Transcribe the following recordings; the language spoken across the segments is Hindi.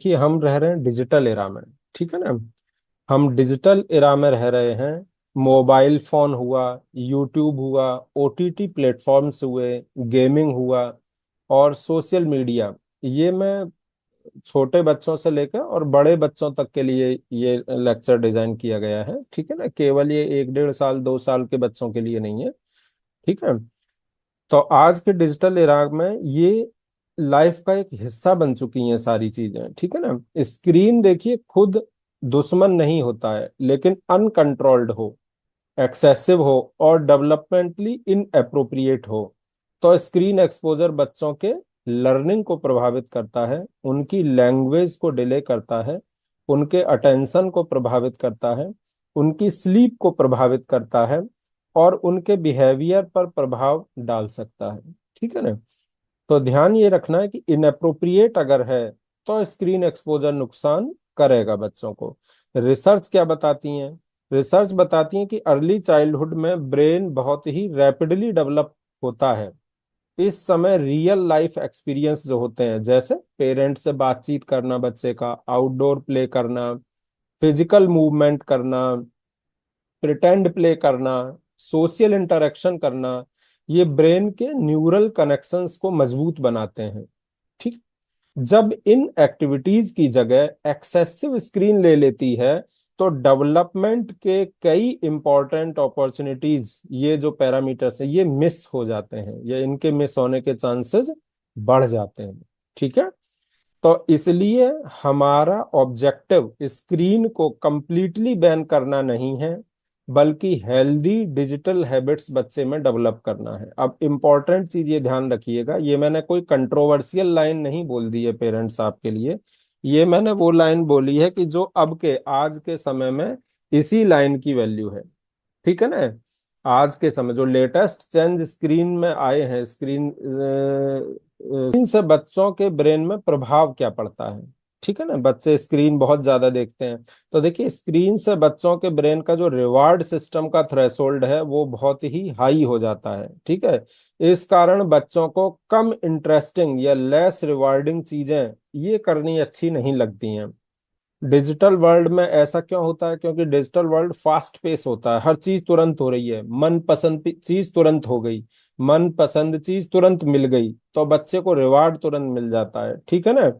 कि हम रह रहे हैं डिजिटल एरा में। ठीक है ना। हम डिजिटल एरा में रह रहे हैं। मोबाइल फोन हुआ, यूट्यूब हुआ, ओटीटी प्लेटफॉर्म्स हुए, गेमिंग हुआ और सोशल मीडिया। ये मैं छोटे बच्चों से लेकर और बड़े बच्चों तक के लिए ये लेक्चर डिजाइन किया गया है। ठीक है ना, केवल ये 1 1.5 साल 2 साल के बच्चों के लिए नहीं है। ठीक है। तो आज के डिजिटल इरा में ये लाइफ का एक हिस्सा बन चुकी हैं सारी चीजें। ठीक है ना। स्क्रीन देखिए खुद दुश्मन नहीं होता है, लेकिन अनकंट्रोल्ड हो, एक्सेसिव हो और डेवलपमेंटली इनअप्रोप्रिएट हो तो स्क्रीन एक्सपोजर बच्चों के लर्निंग को प्रभावित करता है, उनकी लैंग्वेज को डिले करता है, उनके अटेंशन को प्रभावित करता है, उनकी स्लीप को प्रभावित करता है और उनके बिहेवियर पर प्रभाव डाल सकता है। ठीक है ना। तो ध्यान ये रखना है कि इनअप्रोप्रिएट अगर है तो स्क्रीन एक्सपोजर नुकसान करेगा बच्चों को। रिसर्च क्या बताती है? रिसर्च बताती है कि अर्ली चाइल्डहुड में ब्रेन बहुत ही रैपिडली डेवलप होता है। इस समय रियल लाइफ एक्सपीरियंस जो होते हैं, जैसे पेरेंट्स से बातचीत करना, बच्चे का आउटडोर प्ले करना, फिजिकल मूवमेंट करना, प्रिटेंड प्ले करना, सोशल इंटरेक्शन करना, ये ब्रेन के न्यूरल कनेक्शंस को मजबूत बनाते हैं। ठीक। जब इन एक्टिविटीज की जगह एक्सेसिव स्क्रीन ले लेती है तो डेवलपमेंट के कई इंपॉर्टेंट अपॉर्चुनिटीज, ये जो पैरामीटर्स है, ये मिस हो जाते हैं या इनके मिस होने के चांसेस बढ़ जाते हैं। ठीक है। तो इसलिए हमारा ऑब्जेक्टिव स्क्रीन को कंप्लीटली बैन करना नहीं है, बल्कि हेल्दी डिजिटल हैबिट्स बच्चे में डेवलप करना है। अब इम्पोर्टेंट चीज ये ध्यान रखिएगा, ये मैंने कोई कंट्रोवर्शियल लाइन नहीं बोल दी है पेरेंट्स आपके लिए। ये मैंने वो लाइन बोली है कि जो अब के आज के समय में इसी लाइन की वैल्यू है। ठीक है ना। आज के समय जो लेटेस्ट चेंज स्क्रीन में आए हैं, स्क्रीन से बच्चों के ब्रेन में प्रभाव क्या पड़ता है। ठीक है ना। बच्चे स्क्रीन बहुत ज्यादा देखते हैं तो देखिए स्क्रीन से बच्चों के ब्रेन का जो रिवार्ड सिस्टम का थ्रेशोल्ड है वो बहुत ही हाई हो जाता है। ठीक है। इस कारण बच्चों को कम इंटरेस्टिंग या लेस रिवार्डिंग चीजें ये करनी अच्छी नहीं लगती हैं। डिजिटल वर्ल्ड में ऐसा क्यों होता है? क्योंकि डिजिटल वर्ल्ड फास्ट पेस होता है, हर चीज तुरंत हो रही है, मन पसंद चीज तुरंत हो गई, मन पसंद चीज तुरंत मिल गई तो बच्चे को रिवार्ड तुरंत मिल जाता है। ठीक है ना।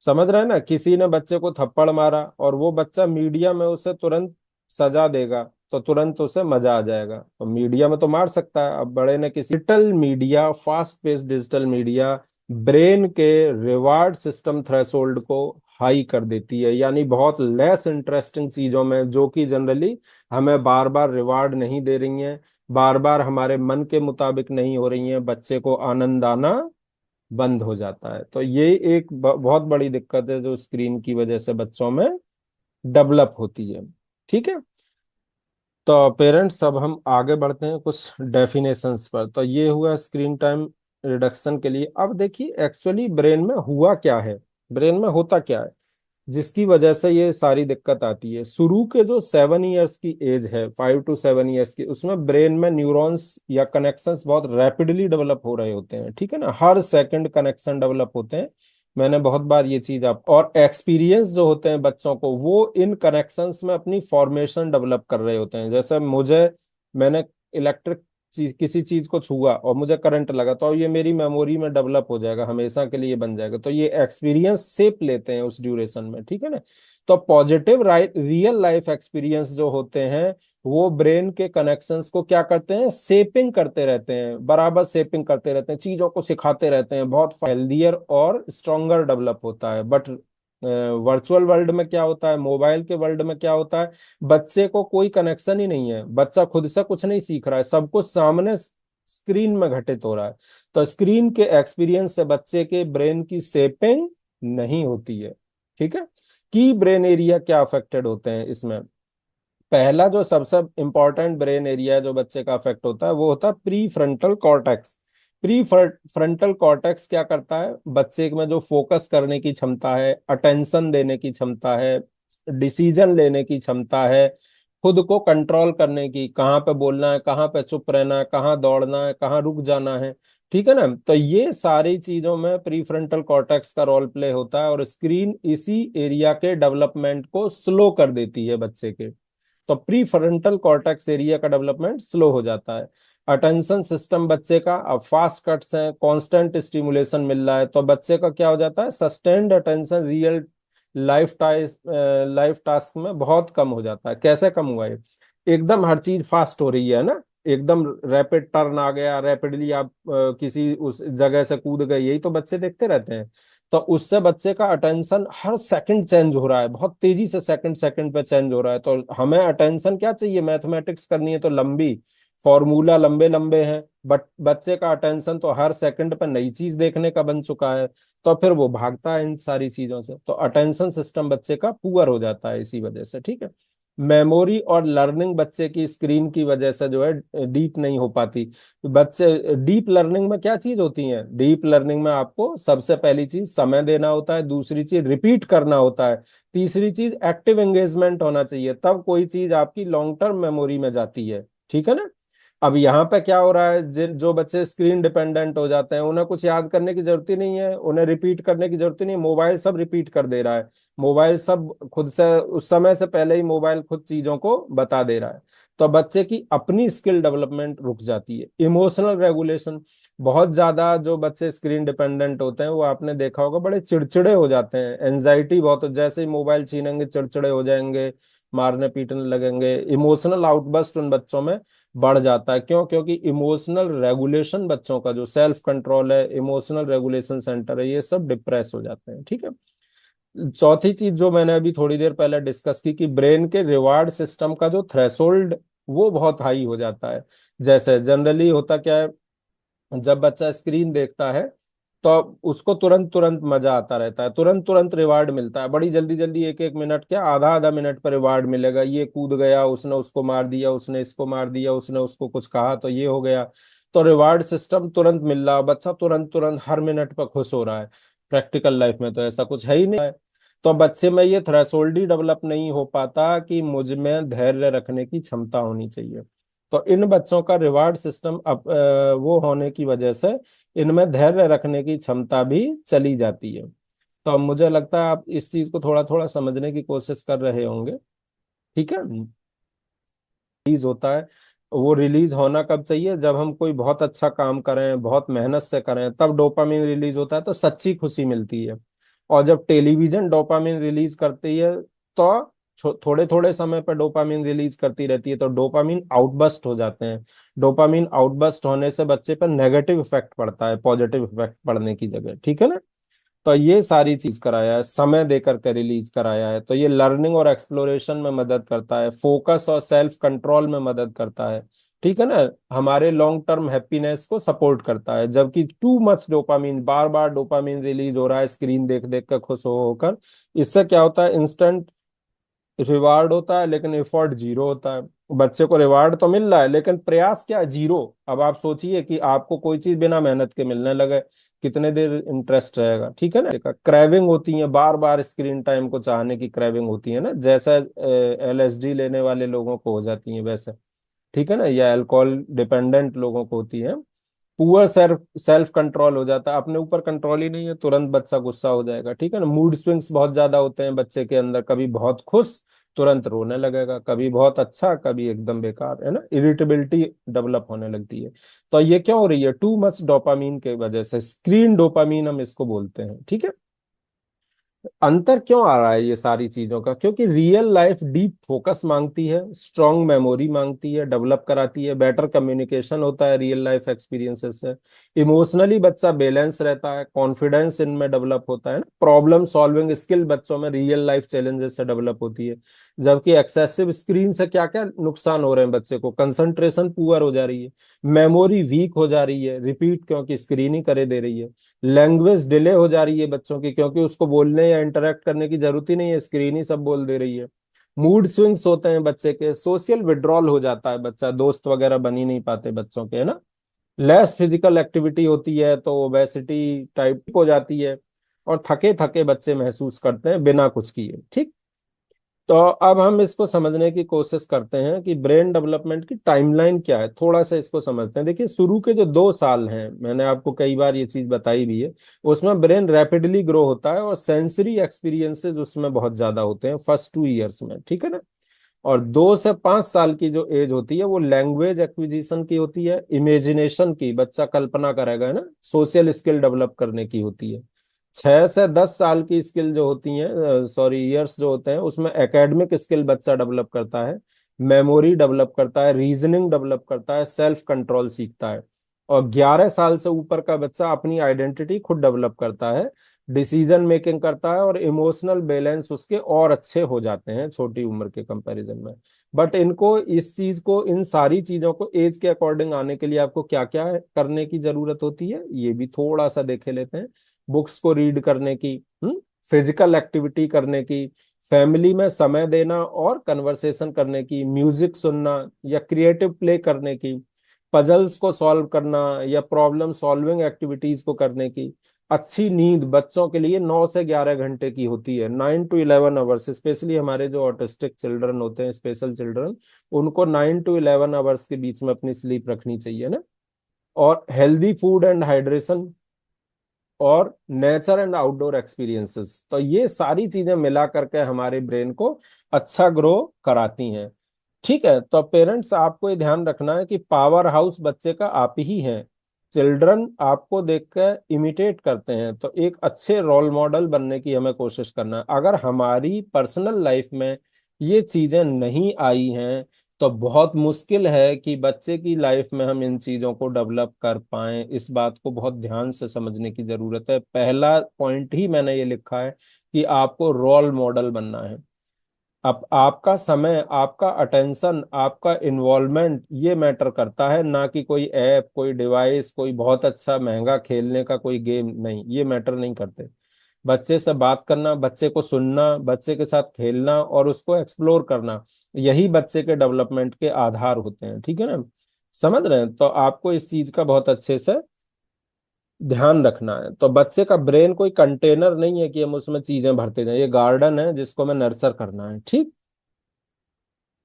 समझ रहे हैं ना, किसी ने बच्चे को थप्पड़ मारा और वो बच्चा मीडिया में उसे तुरंत सजा देगा तो तुरंत उसे मजा आ जाएगा, तो मीडिया में तो मार सकता है। अब बड़े ने किसी digital media, fast pace digital media brain के रिवार्ड सिस्टम थ्रेशोल्ड को हाई कर देती है, यानी बहुत लेस इंटरेस्टिंग चीजों में जो कि जनरली हमें बार बार रिवार्ड नहीं दे रही हैं, बार बार हमारे मन के मुताबिक नहीं हो रही हैं, बच्चे को आनंद आना बंद हो जाता है। तो ये एक बहुत बड़ी दिक्कत है जो स्क्रीन की वजह से बच्चों में डेवलप होती है। ठीक है। तो पेरेंट्स अब हम आगे बढ़ते हैं कुछ डेफिनेशंस पर। तो ये हुआ स्क्रीन टाइम रिडक्शन के लिए। अब देखिए एक्चुअली ब्रेन में हुआ क्या है, ब्रेन में होता क्या है जिसकी वजह से ये सारी दिक्कत आती है। शुरू के जो 7 इयर्स की एज है, 5 to 7 इयर्स की, उसमें ब्रेन में न्यूरॉन्स या कनेक्शंस बहुत रैपिडली डेवलप हो रहे होते हैं। ठीक है ना, हर सेकंड कनेक्शन डेवलप होते हैं। मैंने बहुत बार ये चीज आप, और एक्सपीरियंस जो होते हैं बच्चों को, वो इन कनेक्शंस में अपनी फॉर्मेशन डेवलप कर रहे होते हैं। जैसे मैंने इलेक्ट्रिक चीज, किसी चीज को छुआ और मुझे करंट लगा तो ये मेरी मेमोरी में डेवलप हो जाएगा, हमेशा के लिए बन जाएगा। तो ये एक्सपीरियंस शेप लेते हैं उस ड्यूरेशन में। ठीक है ना। तो पॉजिटिव रियल लाइफ एक्सपीरियंस जो होते हैं वो ब्रेन के कनेक्शंस को क्या करते हैं, शेपिंग करते रहते हैं, बराबर शेपिंग करते रहते हैं, चीजों को सिखाते रहते हैं, बहुत हेल्दियर और स्ट्रोंगर डेवलप होता है। बट वर्चुअल वर्ल्ड में क्या होता है, मोबाइल के वर्ल्ड में क्या होता है, बच्चे को कोई कनेक्शन ही नहीं है, बच्चा खुद से कुछ नहीं सीख रहा है, सब कुछ सामने स्क्रीन में घटित हो रहा है। तो स्क्रीन के एक्सपीरियंस से बच्चे के ब्रेन की शेपिंग नहीं होती है। ठीक है। की ब्रेन एरिया क्या अफेक्टेड होते हैं इसमें? पहला जो सबसे इंपॉर्टेंट ब्रेन एरिया जो बच्चे का अफेक्ट होता है वो होता है pre frontal cortex. Pre frontal cortex क्या करता है, बच्चे में जो फोकस करने की क्षमता है, अटेंशन देने की क्षमता है, डिसीजन लेने की क्षमता है, खुद को कंट्रोल करने की, कहाँ पे बोलना है, कहाँ पे चुप रहना है, कहाँ दौड़ना है, कहाँ रुक जाना है। ठीक है ना। तो ये सारी चीजों में प्री फ्रंटल कॉर्टेक्स का रोल प्ले होता है, और स्क्रीन इसी एरिया के डेवलपमेंट को स्लो कर देती है बच्चे के। तो प्री फ्रंटल कॉर्टेक्स एरिया का डेवलपमेंट स्लो हो जाता है। अटेंशन सिस्टम बच्चे का, अब फास्ट कट्स हैं, कांस्टेंट स्टिमुलेशन मिल रहा है, तो बच्चे का क्या हो जाता है, sustained attention real life task में बहुत कम हो जाता है। कैसे कम हुआ है, एकदम हर चीज फास्ट हो रही है ना, एकदम रैपिड टर्न आ गया, रैपिडली आप किसी उस जगह से कूद गए, यही तो बच्चे देखते रहते हैं। तो उससे बच्चे का अटेंशन हर सेकंड चेंज हो रहा है, बहुत तेजी से सेकंड सेकंड पे चेंज हो रहा है। तो हमें अटेंशन क्या चाहिए, मैथमेटिक्स करनी है तो लंबी, फॉर्मूला लंबे लंबे हैं, बट बच्चे का अटेंशन तो हर सेकंड पर नई चीज देखने का बन चुका है। तो फिर वो भागता है इन सारी चीजों से, तो अटेंशन सिस्टम बच्चे का पुअर हो जाता है इसी वजह से। ठीक है। मेमोरी और लर्निंग बच्चे की स्क्रीन की वजह से जो है डीप नहीं हो पाती। बच्चे डीप लर्निंग में क्या चीज होती है, डीप लर्निंग में आपको सबसे पहली चीज समय देना होता है, दूसरी चीज रिपीट करना होता है, तीसरी चीज एक्टिव एंगेजमेंट होना चाहिए, तब कोई चीज आपकी लॉन्ग टर्म मेमोरी में जाती है। ठीक है ना। अब यहाँ पे क्या हो रहा है, जो बच्चे स्क्रीन डिपेंडेंट हो जाते हैं, उन्हें कुछ याद करने की जरूरत ही नहीं है, उन्हें रिपीट करने की जरूरत ही नहीं है, मोबाइल सब रिपीट कर दे रहा है। मोबाइल सब खुद से, उस समय से पहले ही मोबाइल खुद चीजों को बता दे रहा है। तो बच्चे की अपनी स्किल डेवलपमेंट रुक जाती है। इमोशनल रेगुलेशन, बहुत ज्यादा जो बच्चे स्क्रीन डिपेंडेंट होते हैं वो आपने देखा होगा बड़े चिड़चिड़े हो जाते हैं, एनजाइटी बहुत, जैसे ही मोबाइल छीनेंगे चिड़चिड़े हो जाएंगे, मारने पीटने लगेंगे। इमोशनल आउटबर्स्ट उन बच्चों में बढ़ जाता है। क्यों? क्योंकि इमोशनल रेगुलेशन बच्चों का जो सेल्फ कंट्रोल है, इमोशनल रेगुलेशन सेंटर है, ये सब डिप्रेस हो जाते हैं। ठीक है। चौथी चीज जो मैंने अभी थोड़ी देर पहले डिस्कस की, कि ब्रेन के रिवार्ड सिस्टम का जो थ्रेशोल्ड वो बहुत हाई हो जाता है। जैसे जनरली होता क्या है, जब बच्चा स्क्रीन देखता है तो उसको तुरंत तुरंत मजा आता रहता है, तुरंत तुरंत रिवार्ड मिलता है, बड़ी जल्दी जल्दी, एक एक मिनट क्या, आधा आधा मिनट पर रिवार्ड मिलेगा, ये कूद गया, उसने उसको मार दिया, उसने इसको मार दिया, उसने उसको कुछ कहा तो ये हो गया। तो रिवार्ड सिस्टम तुरंत मिल रहा, बच्चा तुरंत तुरंत हर मिनट पर खुश हो रहा है। प्रैक्टिकल लाइफ में तो ऐसा कुछ है ही नहीं है। तो बच्चे में ये थ्रेशोल्ड ही डेवलप नहीं हो पाता कि मुझ में धैर्य रखने की क्षमता होनी चाहिए। तो इन बच्चों का रिवार्ड सिस्टम अब वो होने की वजह से इनमें धैर्य रखने की क्षमता भी चली जाती है। तो अब मुझे लगता है आप इस चीज को थोड़ा थोड़ा समझने की कोशिश कर रहे होंगे। ठीक है। रिलीज होता है, वो रिलीज होना कब चाहिए, जब हम कोई बहुत अच्छा काम करें, बहुत मेहनत से करें, तब डोपामिन रिलीज होता है, तो सच्ची खुशी मिलती है। और जब टेलीविजन डोपामिन रिलीज करती है तो थोड़े थोड़े समय पर डोपामिन रिलीज करती रहती है, तो डोपामिन आउटबस्ट हो जाते हैं। डोपामिन आउटबस्ट होने से बच्चे पर नेगेटिव इफेक्ट पड़ता है, पॉजिटिव इफेक्ट पड़ने की जगह। ठीक है ना। तो ये सारी चीज कराया है, समय देकर के रिलीज कराया है, तो ये लर्निंग और एक्सप्लोरेशन में मदद करता है, फोकस और सेल्फ कंट्रोल में मदद करता है। ठीक है ना। हमारे लॉन्ग टर्म हैप्पीनेस को सपोर्ट करता है। जबकि टू मच डोपामीन, बार बार डोपामीन रिलीज हो रहा है स्क्रीन देख देख कर खुश हो होकर, इससे क्या होता है, इंस्टेंट रिवार्ड होता है लेकिन एफर्ट जीरो होता है। बच्चे को रिवार्ड तो मिल रहा है लेकिन प्रयास क्या है, जीरो। अब आप सोचिए कि आपको कोई चीज बिना मेहनत के मिलने लगे, कितने देर इंटरेस्ट रहेगा। ठीक है ना। क्रेविंग होती है, बार बार स्क्रीन टाइम को चाहने की क्रेविंग होती है ना, जैसा एलएसडी लेने वाले लोगों को हो जाती है वैसे। ठीक है ना, या अल्कोहल डिपेंडेंट लोगों को होती है। पुअर सेल्फ सेल्फ कंट्रोल हो जाता है, अपने ऊपर कंट्रोल ही नहीं है, तुरंत बच्चा गुस्सा हो जाएगा। ठीक है ना। मूड स्विंग्स बहुत ज्यादा होते हैं बच्चे के अंदर, कभी बहुत खुश, तुरंत रोने लगेगा, कभी बहुत अच्छा, कभी एकदम बेकार, है ना। इरिटेबिलिटी डेवलप होने लगती है। तो ये क्यों हो रही है, टू मच डोपामीन के वजह से, स्क्रीन डोपामीन हम इसको बोलते हैं। ठीक है। अंतर क्यों आ रहा है ये सारी चीजों का, क्योंकि रियल लाइफ डीप फोकस मांगती है, स्ट्रांग मेमोरी मांगती है, डेवलप कराती है, बेटर कम्युनिकेशन होता है रियल लाइफ एक्सपीरियंसेस से, इमोशनली बच्चा बैलेंस रहता है, कॉन्फिडेंस इनमें डेवलप होता है ना, प्रॉब्लम सॉल्विंग स्किल बच्चों में रियल लाइफ चैलेंजेस से डेवलप होती है। जबकि एक्सेसिव स्क्रीन से क्या क्या नुकसान हो रहे हैं, बच्चे को कंसंट्रेशन पुअर हो जा रही है, मेमोरी वीक हो जा रही है, रिपीट क्योंकि स्क्रीन ही करे दे रही है, लैंग्वेज डिले हो जा रही है बच्चों की, क्योंकि उसको बोलने या इंटरेक्ट करने की जरूरत ही नहीं है, स्क्रीन ही सब बोल दे रही है। मूड स्विंग्स होते हैं बच्चे के, सोशल विड्रॉल हो जाता है बच्चा, दोस्त वगैरह बन ही नहीं पाते बच्चों के, है ना। लेस फिजिकल एक्टिविटी होती है तो ओबेसिटी टाइप हो जाती है, और थके थके बच्चे महसूस करते हैं बिना कुछ किए। ठीक। तो अब हम इसको समझने की कोशिश करते हैं कि ब्रेन डेवलपमेंट की टाइमलाइन क्या है, थोड़ा सा इसको समझते हैं। देखिए, शुरू के जो 2 साल हैं, मैंने आपको कई बार ये चीज बताई भी है, उसमें ब्रेन रैपिडली ग्रो होता है और सेंसरी एक्सपीरियंसेस उसमें बहुत ज्यादा होते हैं फर्स्ट 2 इयर्स में, ठीक है ना। और 2 से 5 साल की जो एज होती है वो लैंग्वेज एक्विजिशन की होती है, इमेजिनेशन की, बच्चा कल्पना करेगा, है ना, सोशल स्किल डेवलप करने की होती है। 6 से 10 साल की स्किल जो होती हैं, सॉरी ईयर्स जो होते हैं, उसमें एकेडमिक स्किल बच्चा डेवलप करता है, मेमोरी डेवलप करता है, रीजनिंग डेवलप करता है, सेल्फ कंट्रोल सीखता है। और 11 साल से ऊपर का बच्चा अपनी आइडेंटिटी खुद डेवलप करता है, डिसीजन मेकिंग करता है, और इमोशनल बैलेंस उसके और अच्छे हो जाते हैं छोटी उम्र के कंपैरिजन में। बट इनको, इस चीज को, इन सारी चीजों को एज के अकॉर्डिंग आने के लिए आपको क्या क्या करने की जरूरत होती है, ये भी थोड़ा सा देखे लेते हैं। बुक्स को रीड करने की, फिजिकल एक्टिविटी करने की, फैमिली में समय देना और कन्वर्सेशन करने की, म्यूजिक सुनना या क्रिएटिव प्ले करने की, पजल्स को सॉल्व करना या प्रॉब्लम सॉल्विंग एक्टिविटीज को करने की। अच्छी नींद बच्चों के लिए 9 से 11 घंटे की होती है, 9 to 11 आवर्स। स्पेशली हमारे जो ऑटिस्टिक चिल्ड्रन होते हैं, स्पेशल चिल्ड्रन, उनको 9 to 11 आवर्स के बीच में अपनी स्लीप रखनी चाहिए ना। और हेल्दी फूड एंड हाइड्रेशन और नेचर एंड आउटडोर एक्सपीरियंसेस, तो ये सारी चीजें मिला करके हमारे ब्रेन को अच्छा ग्रो कराती हैं। ठीक है, तो पेरेंट्स आपको ये ध्यान रखना है कि पावर हाउस बच्चे का आप ही हैं। चिल्ड्रन आपको देखकर इमिटेट करते हैं, तो एक अच्छे रोल मॉडल बनने की हमें कोशिश करना है। अगर हमारी पर्सनल लाइफ में ये चीजें नहीं आई हैं, तो बहुत मुश्किल है कि बच्चे की लाइफ में हम इन चीजों को डेवलप कर पाएं। इस बात को बहुत ध्यान से समझने की जरूरत है। पहला पॉइंट ही मैंने ये लिखा है कि आपको रोल मॉडल बनना है। अब आपका समय, आपका अटेंशन, आपका इन्वॉल्वमेंट, ये मैटर करता है, ना कि कोई ऐप, कोई डिवाइस, कोई बहुत अच्छा महंगा खेलने का कोई गेम, नहीं, ये मैटर नहीं करते। बच्चे से बात करना, बच्चे को सुनना, बच्चे के साथ खेलना और उसको एक्सप्लोर करना, यही बच्चे के डेवलपमेंट के आधार होते हैं, ठीक है ना। समझ रहे हैं? तो आपको इस चीज का बहुत अच्छे से ध्यान रखना है। तो बच्चे का ब्रेन कोई कंटेनर नहीं है कि हम उसमें चीजें भरते जाएं, ये गार्डन है जिसको हमें नर्चर करना है, ठीक।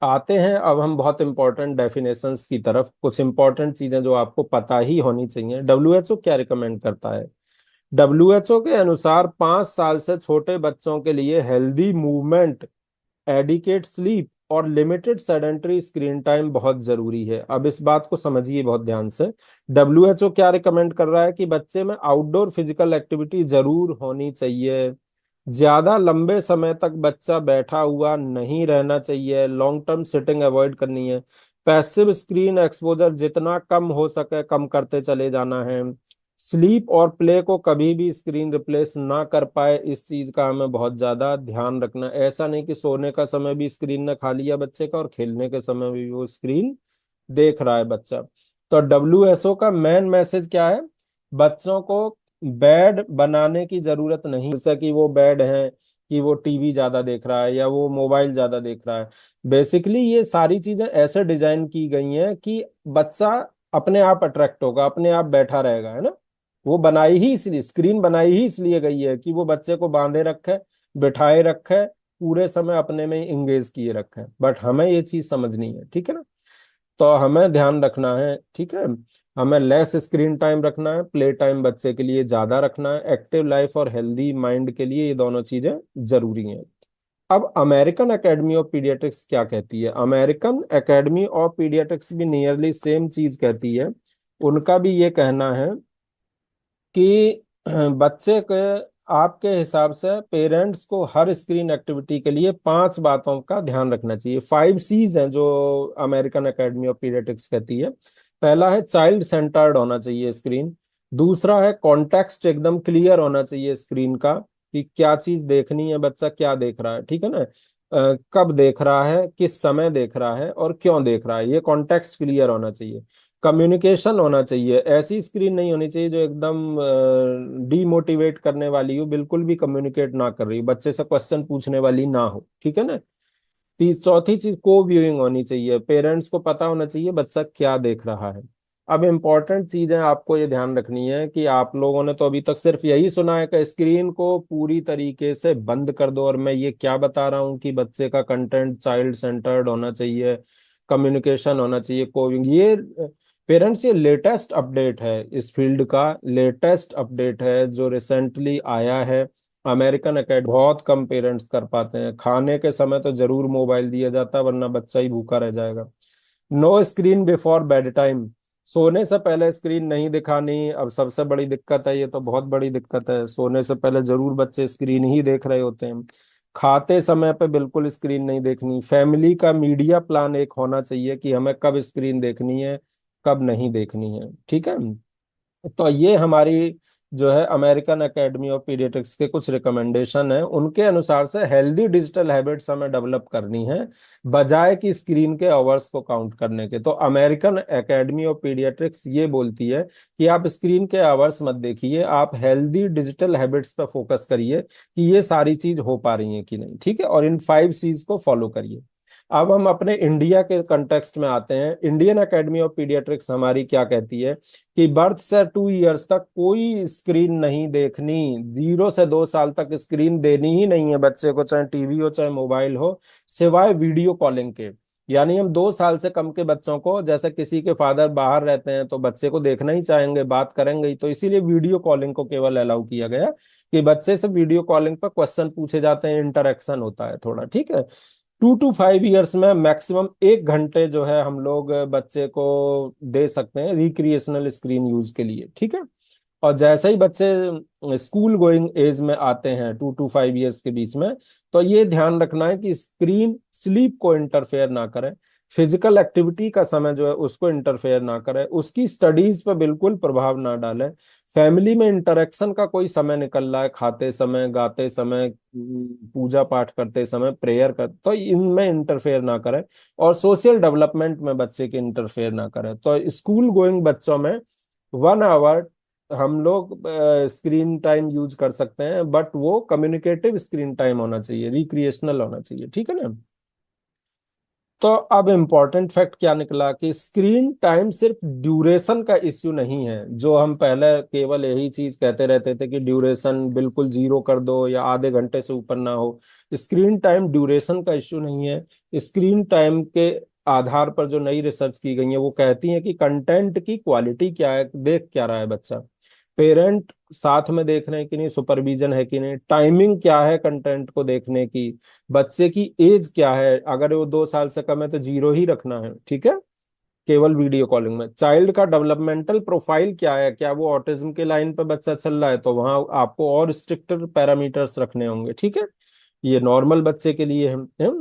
आते हैं अब हम बहुत इंपॉर्टेंट डेफिनेशंस की तरफ, कुछ इंपॉर्टेंट चीजें जो आपको पता ही होनी चाहिए। डब्ल्यूएचओ क्या रिकमेंड करता है? डब्ल्यूएचओ के अनुसार 5 साल से छोटे बच्चों के लिए हेल्दी मूवमेंट, एडिकेट स्लीप और लिमिटेड सेडेंटरी स्क्रीन टाइम बहुत जरूरी है। अब इस बात को समझिए बहुत ध्यान से। डब्ल्यूएचओ क्या रिकमेंड कर रहा है कि बच्चे में आउटडोर फिजिकल एक्टिविटी जरूर होनी चाहिए। ज्यादा लंबे समय तक बच्चा बैठा हुआ नहीं रहना चाहिए, लॉन्ग टर्म सिटिंग अवॉइड करनी है। पैसिव स्क्रीन एक्सपोजर जितना कम हो सके कम करते चले जाना है। स्लीप और प्ले को कभी भी स्क्रीन रिप्लेस ना कर पाए, इस चीज का हमें बहुत ज्यादा ध्यान रखना है। ऐसा नहीं कि सोने का समय भी स्क्रीन ने खा लिया बच्चे का और खेलने के समय भी वो स्क्रीन देख रहा है बच्चा। तो डब्ल्यूएसओ का मेन मैसेज क्या है? बच्चों को बैड बनाने की जरूरत नहीं, जैसा कि वो बैड है कि वो टीवी ज्यादा देख रहा है या वो मोबाइल ज्यादा देख रहा है। बेसिकली ये सारी चीजें ऐसे डिजाइन की गई हैं कि बच्चा अपने आप अट्रैक्ट होगा, अपने आप बैठा रहेगा, है ना। वो बनाई ही इसलिए, स्क्रीन बनाई ही इसलिए गई है कि वो बच्चे को बांधे रखे, बिठाए रखे, पूरे समय अपने में इंगेज किए रखे। बट हमें ये चीज समझनी है, ठीक है ना। तो हमें ध्यान रखना है, ठीक है। हमें लेस स्क्रीन टाइम रखना है, प्ले टाइम बच्चे के लिए ज्यादा रखना है। एक्टिव लाइफ और हेल्दी माइंड के लिए ये दोनों चीजें जरूरी हैं। अब अमेरिकन एकेडमी ऑफ पीडियाट्रिक्स क्या कहती है? अमेरिकन एकेडमी ऑफ पीडियाट्रिक्स भी नियरली सेम चीज कहती है। उनका भी ये कहना है कि बच्चे के, आपके हिसाब से पेरेंट्स को हर स्क्रीन एक्टिविटी के लिए 5 बातों का ध्यान रखना चाहिए। 5 C's हैं जो अमेरिकन एकेडमी ऑफ पीडियाट्रिक्स कहती है। पहला है चाइल्ड सेंटर्ड होना चाहिए स्क्रीन। दूसरा है कॉन्टेक्स्ट एकदम क्लियर होना चाहिए स्क्रीन का, कि क्या चीज देखनी है, बच्चा क्या देख रहा है, ठीक है ना। कब देख रहा है, किस समय देख रहा है और क्यों देख रहा है, ये कॉन्टेक्स्ट क्लियर होना चाहिए। कम्युनिकेशन होना चाहिए, ऐसी स्क्रीन नहीं होनी चाहिए जो एकदम डीमोटिवेट करने वाली हो, बिल्कुल भी कम्युनिकेट ना कर रही हो, बच्चे से क्वेश्चन पूछने वाली ना हो, ठीक है ना। चौथी चीज को व्यूइंग होनी चाहिए, पेरेंट्स को पता होना चाहिए बच्चा क्या देख रहा है। अब इम्पोर्टेंट चीजें आपको ये ध्यान रखनी है कि आप लोगों ने तो अभी तक सिर्फ यही सुना है कि स्क्रीन को पूरी तरीके से बंद कर दो, और मैं ये क्या बता रहा हूँ कि बच्चे का कंटेंट चाइल्ड सेंटर्ड होना चाहिए, कम्युनिकेशन होना चाहिए, कोविंग, ये पेरेंट्स, ये लेटेस्ट अपडेट है, इस फील्ड का लेटेस्ट अपडेट है जो रिसेंटली आया है। अमेरिकन एकेडमी, बहुत कम पेरेंट्स कर पाते हैं, खाने के समय तो जरूर मोबाइल दिया जाता है वरना बच्चा ही भूखा रह जाएगा। No screen before bedtime, सोने से पहले स्क्रीन नहीं दिखानी। अब सबसे बड़ी दिक्कत है, ये तो बहुत बड़ी दिक्कत है, सोने से पहले जरूर बच्चे स्क्रीन ही देख रहे होते हैं। खाते समय पे बिल्कुल स्क्रीन नहीं देखनी। फैमिली का मीडिया प्लान एक होना चाहिए कि हमें कब स्क्रीन देखनी है, कब नहीं देखनी है, ठीक है। तो ये हमारी जो है अमेरिकन एकेडमी ऑफ पीडियाट्रिक्स के कुछ रिकमेंडेशन है, उनके अनुसार से हेल्दी डिजिटल हैबिट्स हमें डेवलप करनी है बजाय कि स्क्रीन के आवर्स को काउंट करने के। तो अमेरिकन एकेडमी ऑफ पीडियाट्रिक्स ये बोलती है कि आप स्क्रीन के आवर्स मत देखिए, आप हेल्दी डिजिटल हैबिट्स पर फोकस करिए कि ये सारी चीज हो पा रही है कि नहीं, ठीक है, और इन 5 C's को फॉलो करिए। अब हम अपने इंडिया के कंटेक्स्ट में आते हैं। इंडियन एकेडमी ऑफ पीडियाट्रिक्स हमारी क्या कहती है कि बर्थ से 2 इयर्स तक कोई स्क्रीन नहीं देखनी, 0 से 2 साल तक स्क्रीन देनी ही नहीं है बच्चे को, चाहे टीवी हो चाहे मोबाइल हो, सिवाय वीडियो कॉलिंग के। यानी हम 2 साल से कम के बच्चों को, जैसे किसी के फादर बाहर रहते हैं तो बच्चे को देखना ही चाहेंगे, बात करेंगे ही, तो इसीलिए वीडियो कॉलिंग को केवल अलाउ किया गया कि बच्चे से वीडियो कॉलिंग पर क्वेश्चन पूछे जाते हैं, इंटरेक्शन होता है थोड़ा, ठीक है। 2 to 5 इयर्स में मैक्सिमम 1 घंटे जो है हम लोग बच्चे को दे सकते हैं रिक्रिएशनल स्क्रीन यूज के लिए, ठीक है। और जैसे ही बच्चे स्कूल गोइंग एज में आते हैं 2 to 5 इयर्स के बीच में, तो ये ध्यान रखना है कि स्क्रीन स्लीप को इंटरफेयर ना करे, फिजिकल एक्टिविटी का समय जो है उसको इंटरफेयर ना करे, उसकी स्टडीज पर बिल्कुल प्रभाव ना डाले। फैमिली में इंटरेक्शन का कोई समय निकल रहा है, खाते समय, गाते समय, पूजा पाठ करते समय, प्रेयर कर, तो इनमें इंटरफेयर ना करें। और सोशल डेवलपमेंट में बच्चे के इंटरफेयर ना करें। तो स्कूल गोइंग बच्चों में 1 आवर हम लोग स्क्रीन टाइम यूज कर सकते हैं, बट वो कम्युनिकेटिव स्क्रीन टाइम होना चाहिए, रिक्रिएशनल होना चाहिए, ठीक है ना। तो अब इम्पोर्टेंट फैक्ट क्या निकला कि स्क्रीन टाइम सिर्फ ड्यूरेशन का इश्यू नहीं है, जो हम पहले केवल यही चीज कहते रहते थे कि ड्यूरेशन बिल्कुल 0 कर दो या आधे घंटे से ऊपर ना हो। स्क्रीन टाइम ड्यूरेशन का इश्यू नहीं है। स्क्रीन टाइम के आधार पर जो नई रिसर्च की गई है वो कहती है कि कंटेंट की क्वालिटी क्या है, देख क्या रहा है बच्चा, पेरेंट साथ में देख रहे हैं कि नहीं, सुपरविजन है कि नहीं, टाइमिंग क्या है कंटेंट को देखने की, बच्चे की एज क्या है, अगर वो 2 साल से कम है तो 0 ही रखना है, ठीक है, केवल वीडियो कॉलिंग में। चाइल्ड का डेवलपमेंटल प्रोफाइल क्या है, क्या वो ऑटिज्म के लाइन पर बच्चा चल रहा है, तो वहां आपको और स्ट्रिक्टर पैरामीटर्स रखने होंगे, ठीक है। ये नॉर्मल बच्चे के लिए है।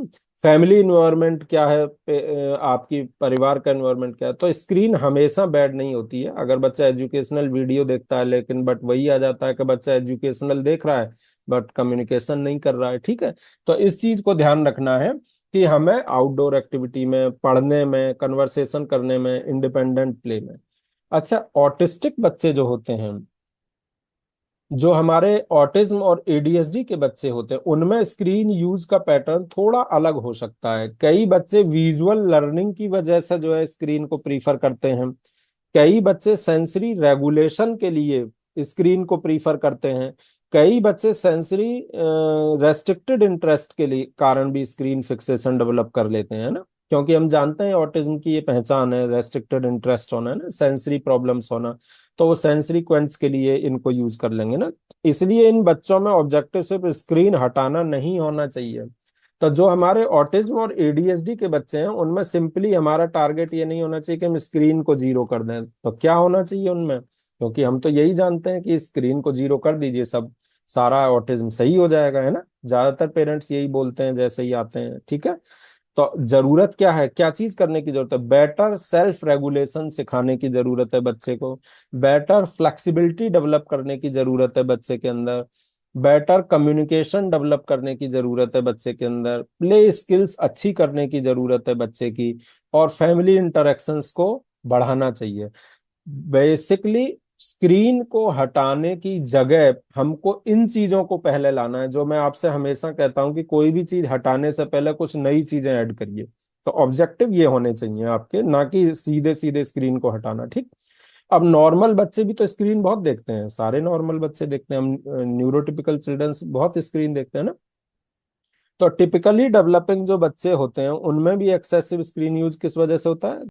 फैमिली इन्वायरमेंट क्या है, आपकी परिवार का इन्वायरमेंट क्या है। तो स्क्रीन हमेशा बैड नहीं होती है, अगर बच्चा एजुकेशनल वीडियो देखता है, लेकिन बट वही आ जाता है कि बच्चा एजुकेशनल देख रहा है बट कम्युनिकेशन नहीं कर रहा है, ठीक है। तो इस चीज को ध्यान रखना है कि हमें आउटडोर एक्टिविटी में, पढ़ने में, कन्वर्सेशन करने में, इंडिपेंडेंट प्ले में। अच्छा, ऑटिस्टिक बच्चे जो होते हैं, जो हमारे ऑटिज्म और एडीएचडी के बच्चे होते हैं, उनमें स्क्रीन यूज का पैटर्न थोड़ा अलग हो सकता है। कई बच्चे विजुअल लर्निंग की वजह से जो है स्क्रीन को प्रीफर करते हैं, कई बच्चे सेंसरी रेगुलेशन के लिए स्क्रीन को प्रीफर करते हैं, कई बच्चे सेंसरी रेस्ट्रिक्टेड इंटरेस्ट के लिए कारण भी स्क्रीन फिक्सेशन डेवलप कर लेते हैं, ना। क्योंकि हम जानते हैं ऑटिज्म की ये पहचान है, रेस्ट्रिक्टेड इंटरेस्ट होना, है ना, सेंसरी प्रॉब्लम्स होना। तो वो सेंसरी क्वेंट्स के लिए इनको यूज कर लेंगे ना। इसलिए इन बच्चों में ऑब्जेक्टिव सिर्फ स्क्रीन हटाना नहीं होना चाहिए। तो जो हमारे ऑटिज्म और एडीएचडी के बच्चे हैं उनमें सिंपली हमारा टारगेट ये नहीं होना चाहिए कि हम स्क्रीन को 0 कर दें। तो क्या होना चाहिए उनमें, क्योंकि हम तो यही जानते हैं कि स्क्रीन को 0 कर दीजिए, सब सारा ऑटिज्म सही हो जाएगा, है ना। ज्यादातर पेरेंट्स यही बोलते हैं जैसे ही आते हैं, ठीक है। तो जरूरत क्या है, क्या चीज करने की जरूरत है, बेटर सेल्फ रेगुलेशन सिखाने की जरूरत है बच्चे को, बेटर फ्लेक्सिबिलिटी डेवलप करने की जरूरत है बच्चे के अंदर, बेटर कम्युनिकेशन डेवलप करने की जरूरत है बच्चे के अंदर, प्ले स्किल्स अच्छी करने की जरूरत है बच्चे की, और फैमिली इंटरेक्शंस को बढ़ाना चाहिए। बेसिकली स्क्रीन को हटाने की जगह हमको इन चीजों को पहले लाना है, जो मैं आपसे हमेशा कहता हूं कि कोई भी चीज हटाने से पहले कुछ नई चीजें ऐड करिए। तो ऑब्जेक्टिव ये होने चाहिए आपके, ना कि सीधे सीधे स्क्रीन को हटाना। ठीक। अब नॉर्मल बच्चे भी तो स्क्रीन बहुत देखते हैं, सारे नॉर्मल बच्चे देखते हैं, हम न्यूरोटिपिकल चिल्ड्रंस बहुत स्क्रीन देखते हैं ना। तो टिपिकली डेवलपिंग जो बच्चे होते हैं उनमें भी एक्सेसिव स्क्रीन यूज किस वजह से होता है?